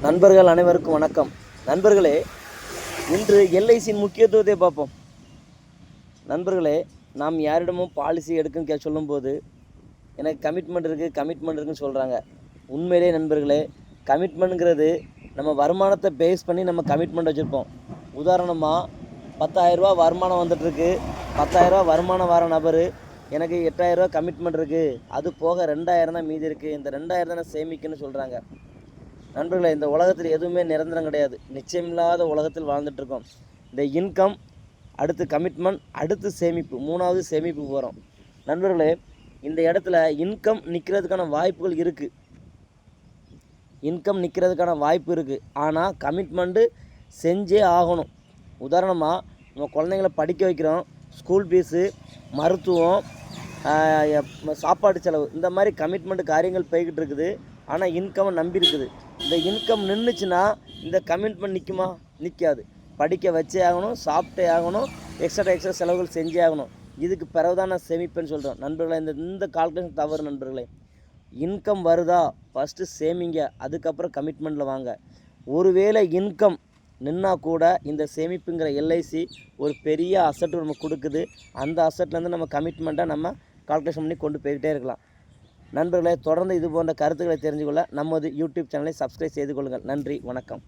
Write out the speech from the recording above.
நண்பர்கள் அனைவருக்கும் வணக்கம். நண்பர்களே, இன்று எல்ஐசியின் முக்கியத்துவத்தை பார்ப்போம். நண்பர்களே, நாம் யாரிடமும் பாலிசி எடுக்குன்னு சொல்லும்போது எனக்கு கமிட்மெண்ட் இருக்குன்னு சொல்கிறாங்க. உண்மையிலே நண்பர்களே, கமிட்மெண்ட்டுங்கிறது நம்ம வருமானத்தை பேஸ் பண்ணி நம்ம கமிட்மெண்ட் வச்சுருப்போம். உதாரணமாக 10,000 வருமானம் வந்துட்டுருக்கு. 10,000 வருமானம் வர நபர் எனக்கு 8,000 கமிட்மெண்ட் இருக்குது, அது போக 2,000 தான் மீதி இருக்குது, இந்த 2,000 தான் சேமிக்குன்னு சொல்கிறாங்க. நண்பர்களே, இந்த உலகத்தில் எதுவுமே நிரந்தரம் கிடையாது. நிச்சயமில்லாத உலகத்தில் வாழ்ந்துட்டுருக்கோம். இந்த இன்கம், அடுத்து கமிட்மெண்ட், அடுத்து சேமிப்பு, 3வது சேமிப்பு போகிறோம். நண்பர்களே, இந்த இடத்துல இன்கம் நிற்கிறதுக்கான வாய்ப்புகள் இருக்குது. வாய்ப்பு இருக்குது. ஆனால் கமிட்மெண்ட்டு செஞ்சே ஆகணும். உதாரணமாக நம்ம குழந்தைங்கள படிக்க வைக்கிறோம். ஸ்கூல் ஃபீஸு, மருத்துவம், சாப்பாடு செலவு, இந்த மாதிரி கமிட்மெண்ட்டு காரியங்கள் போய்கிட்டு இருக்குது. ஆனால் இன்கம்மை நம்பி இருக்குது. இந்த இன்கம் நின்றுச்சுன்னா இந்த கமிட்மெண்ட் நிற்குமா? நிற்காது. படிக்க வச்சே ஆகணும், சாப்பிட்டே ஆகணும், எக்ஸ்ட்ரா செலவுகள் செஞ்சே ஆகணும். இதுக்கு பிறகு தான் நான் சேமிப்பேன்னு சொல்கிறேன். நண்பர்களே, இந்த கால்குலேஷன் தவறு. நண்பர்களே, இன்கம் வருதா ஃபஸ்ட்டு சேமிங்க, அதுக்கப்புறம் கமிட்மெண்ட்டில் வாங்க. ஒருவேளை இன்கம் நின்னா கூட இந்த சேமிப்புங்கிற எல்ஐசி ஒரு பெரிய அசட்டு நம்ம கொடுக்குது. அந்த அசட்லேருந்து நம்ம கமிட்மெண்ட்டை நம்ம கால்குலேஷன் பண்ணி கொண்டு போய்கிட்டே இருக்கலாம். நண்பர்களே, தொடர்ந்து இது போன்ற கருத்துக்களை தெரிஞ்சுக்கொள்ள நமது யூடியூப் சேனலை சப்ஸ்கிரைப் செய்து கொள்ளுங்கள். நன்றி, வணக்கம்.